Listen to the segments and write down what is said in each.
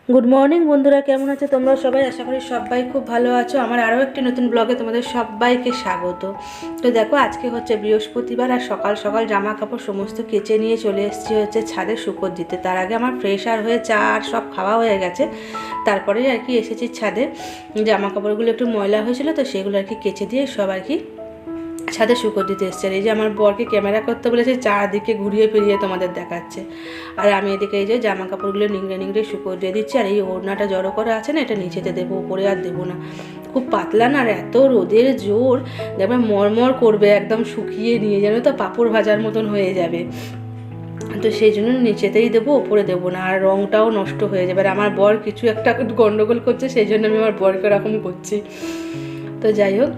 Good morning বন্ধুরা, কেমন আছো তোমরা সবাই? আশা করি সবাই খুব ভালো আছো। আমার আরও একটি নতুন ব্লগে তোমাদের সবাইকে স্বাগত। তো দেখো, আজকে হচ্ছে বৃহস্পতিবার আর সকাল সকাল জামা কাপড় সমস্ত কেচে নিয়ে চলে এসেছি হচ্ছে ছাদে শুকোর দিতে। তার আগে আমার ফ্রেশ হয়ে চা আর সব খাওয়া হয়ে গেছে। তারপরেই আর কি এসেছি ছাদে। জামা কাপড়গুলো একটু ময়লা হয়েছিল, তো সেগুলো আর কি কেচে দিয়ে সব আর কি ছাদে শুকোর দিতে এসছে। আর এই যে আমার বরকে ক্যামেরা করতে বলেছে, চারদিকে ঘুরিয়ে ফিরিয়ে তোমাদের দেখাচ্ছে। আর আমি এদিকে এই যে জামা কাপড়গুলো নিংড়ে নিংড়ে শুকোর দিয়ে দিচ্ছি। আর এই ওড়নাটা জড়ো করে আছে না, এটা নিচেতে দেবো, উপরে আর দেবো না। খুব পাতলা না, আর এত রোদের জোর, দেখবে মরমর করবে, একদম শুকিয়ে নিয়ে যেন তো পাঁপড় ভাজার মতন হয়ে যাবে। তো সেই জন্য নিচেতেই দেবো, ওপরে দেবো না, আর রঙটাও নষ্ট হয়ে যাবে। আর আমার বর কিছু একটা গন্ডগোল করছে, সেই জন্য আমি আমার বরকে ওরকম করছি। তো যাই হোক,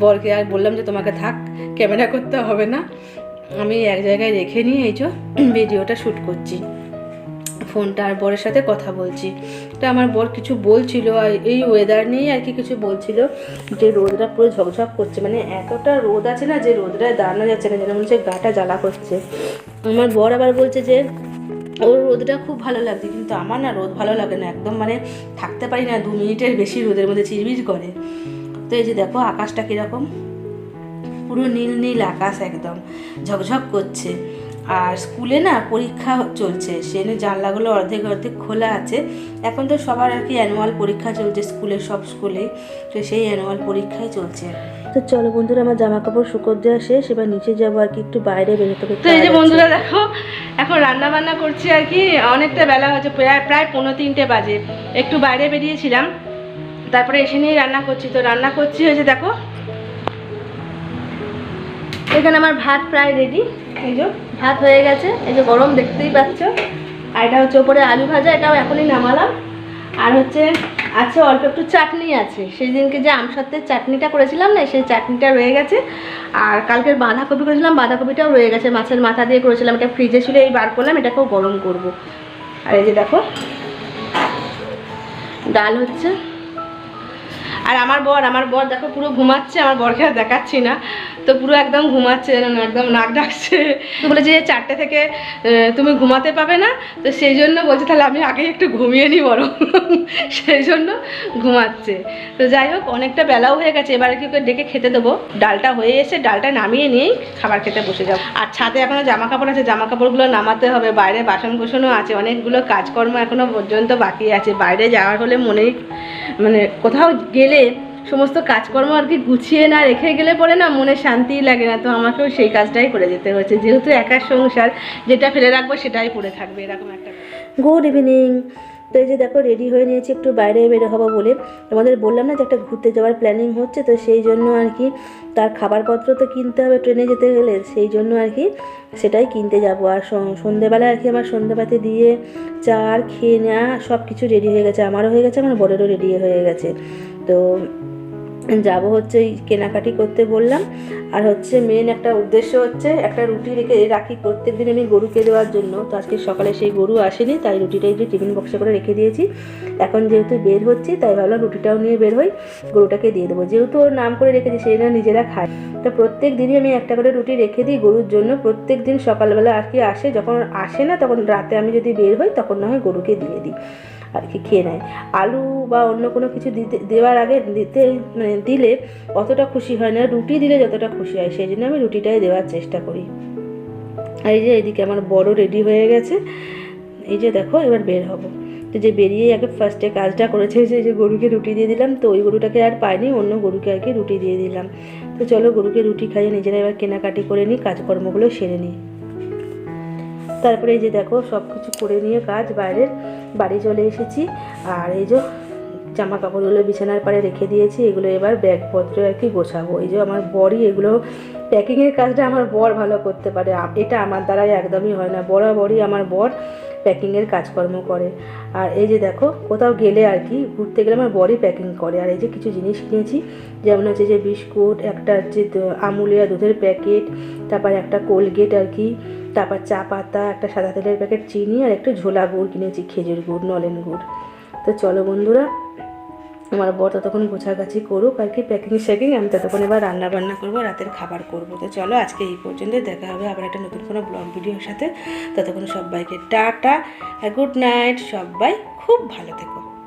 বরকে আর বললাম যে তোমাকে থাক, ক্যামেরা করতে হবে না, আমি এক জায়গায় রেখে নিয়ে এই যে ভিডিওটা শ্যুট করছি, ফোনটা আর বরের সাথে কথা বলছি। তো আমার বর কিছু বলছিল, আর এই ওয়েদার নিয়েই আর কি কিছু বলছিল, যে রোদটা পুরো ঝকঝক করছে, মানে এতটা রোদ আছে না যে রোদটায় দাঁড়ানো যাচ্ছে না, যেন মনে হচ্ছে গাটা জ্বালা করছে। আমার বর আবার বলছে যে ওর রোদটা খুব ভালো লাগছে, কিন্তু আমার না রোদ ভালো লাগে না একদম, মানে থাকতে পারি না 2 মিনিটের বেশি রোদের মধ্যে, চিরবির করে। তো এই যে দেখো আকাশটা কীরকম, পুরো নীল নীল আকাশ, একদম ঝকঝক করছে। আর স্কুলে না পরীক্ষা চলছে, সেখানে জানলাগুলো অর্ধেক অর্ধেক খোলা আছে। এখন তো সবার আর কি অ্যানুয়াল পরীক্ষা চলছে স্কুলে, সব স্কুলেই, তো সেই অ্যানুয়াল পরীক্ষাই চলছে। তো চলো বন্ধুরা, আমার জামা কাপড় শুকোর দেওয়া শেষ, এবার নিচে যাবো আর কি, একটু বাইরে বেরোতে হবে। তো এই যে বন্ধুরা দেখো, এখন রান্না বান্না করছি আর কি, অনেকটা বেলা হয়েছে, প্রায় 2:45 বাজে। একটু বাইরে বেরিয়েছিলাম, তারপরে এসে নিয়ে রান্না করছি। তো রান্না করছি হয়েছে দেখো, এখানে আমার ভাত প্রায় রেডি। এই যে ভাত হয়ে গেছে, এই যে গরম দেখতেই পাচ্ছ। আর এটা হচ্ছে ওপরে আলু ভাজা, এটাও এখনই নামালাম। আর হচ্ছে আছে অল্প একটু চাটনি আছে, সেই দিনকে যে আমসত্ত্বের চাটনিটা করেছিলাম না, সেই চাটনিটা রয়ে গেছে। আর কালকের বাঁধাকপি করেছিলাম, বাঁধাকপিটাও রয়ে গেছে, মাছের মাথা দিয়ে করেছিলাম, এটা ফ্রিজে ছিল, এই বার করলাম, এটাকেও গরম করব। আর এই যে দেখো ডাল হচ্ছে। আর আমার বর দেখো পুরো ঘুমাচ্ছে, আমার বরকে আর দেখাচ্ছি না, তো পুরো একদম ঘুমাচ্ছে, একদম নাক ডাকছে। তো বলেছে যে 4টে থেকে তুমি ঘুমাতে পাবে না, তো সেই জন্য বলছে তাহলে আমি আগে একটু ঘুমিয়ে নিই বরং, সেই জন্য ঘুমাচ্ছে। তো যাই হোক, অনেকটা বেলাও হয়ে গেছে, এবার কি ওকে ডেকে খেতে দেবো। ডালটা হয়ে এসে ডালটা নামিয়ে নিয়েই খাবার খেতে বসে যাবো। আর ছাদে এখনও জামা কাপড় আছে, জামা কাপড়গুলো নামাতে হবে, বাইরে বাসন কোসনও আছে, অনেকগুলো কাজকর্ম এখনও পর্যন্ত বাকি আছে। বাইরে যাওয়ার হলে মানে কোথাও গেলে সমস্ত কাজকর্ম আর কি গুছিয়ে না রেখে গেলে পরে না মনে শান্তিই লাগে না। তো আমাকেও সেই কাজটাই করে যেতে হচ্ছে, যেহেতু একার সংসার, যেটা ফেলে রাখবো সেটাই পড়ে থাকবে, এরকম একটা। Good evening. তো এই যে দেখো রেডি হয়ে নিয়েছি, একটু বাইরে বেরো হবো বলে। তোমাদের বললাম না যে একটা ঘুরতে যাওয়ার প্ল্যানিং হচ্ছে, তো সেই জন্য আর কি তার খাবারপত্র তো কিনতে হবে ট্রেনে যেতে গেলে, সেই জন্য আর কি সেটাই কিনতে যাবো। আর সন্ধেবেলা আর কি আমার সন্ধেবাতি দিয়ে চা আর খেয়ে নেওয়া সব কিছু রেডি হয়ে গেছে, আমারও হয়ে গেছে, আমার বরেরও রেডি হয়ে গেছে। তো যাব হচ্ছে এই কেনাকাটি করতে বললাম। আর হচ্ছে মেন একটা উদ্দেশ্য হচ্ছে একটা রুটি রেখে রাখি প্রত্যেক দিন আমি গরুকে দেওয়ার জন্য। তো আজকে সকালে সেই গরু আসেনি, তাই রুটিটাই যে টিফিন বক্সে করে রেখে দিয়েছি। এখন যেহেতু বের হচ্ছি, তাই ভাবলাম রুটিটাও নিয়ে বের হই, গরুটাকে দিয়ে দেবো, যেহেতু ওর নাম করে রেখেছি, সেই জন্য নিজেরা খায়। তো প্রত্যেক দিনই আমি একটা করে রুটি রেখে দিই গরুর জন্য। প্রত্যেক দিন সকালবেলা আর কি আসে, যখন আসে না তখন রাতে আমি যদি বের হই তখন না হয় গরুকে দিয়ে দিই আর কি, খেয়ে নেয়। আলু বা অন্য কোনো কিছু দেওয়ার আগে দিলে অতটা খুশি হয় না, রুটি দিলে যতটা খুশি হয়, সেই জন্য আমি রুটিটাই দেওয়ার চেষ্টা করি। আর এই যে এদিকে আমার বড় রেডি হয়ে গেছে, এই যে দেখো এবার বের হব। তো যে বেরিয়ে আগে ফার্স্টে কাজটা করেছে যে গরুকে রুটি দিয়ে দিলাম, তো ওই গরুটাকে আর পাইনি, অন্য গরুকে আর কি রুটি দিয়ে দিলাম। তো চলো গরুকে রুটি খাইয়ে নিজেরা এবার কেনাকাটি করে নিই, কাজকর্মগুলো সেরে নিই। তারপরে এই যে দেখো সব কিছু করে নিয়ে বাইরের বাড়ি চলে এসেছি। আর এই যে জামা কাপড়গুলো বিছানার পাড়ে রেখে দিয়েছি, এগুলো এবার ব্যাগপত্র আর কি গোছাবো। এই যে আমার বরই এগুলো প্যাকিংয়ের কাজটা আমার বর ভালো করতে পারে, এটা আমার দ্বারাই একদমই হয় না, বরাবরই আমার বর প্যাকিংয়ের কাজকর্ম করে। আর এই যে দেখো কোথাও গেলে আর কি ঘুরতে গেলে আমার বরই প্যাকিং করে। আর এই যে কিছু জিনিস কিনেছি, যেমন হচ্ছে যে বিস্কুট, একটা হচ্ছে আমুলিয়া দুধের প্যাকেট, তারপর একটা কোলগেট আর কি, তারপর চা পাতা, একটা সাদা তেলের প্যাকেট, চিনি, আর একটু ঝোলা গুড় কিনেছি, খেজুর গুড়, নলেন গুড়। তো চলো বন্ধুরা, আমার বর ততক্ষণ গোছাগাছি করুক আর কি, প্যাকিং শ্যাকিং, আমি ততক্ষণ এবার রান্না বান্না করবো, রাতের খাবার করবো। তো চলো আজকে এই পর্যন্ত, দেখা হবে আবার একটা নতুন কোনো ব্লগ ভিডিওর সাথে। ততক্ষণ সবাইকে টাটা, গুড নাইট, সবাই খুব ভালো থেকো।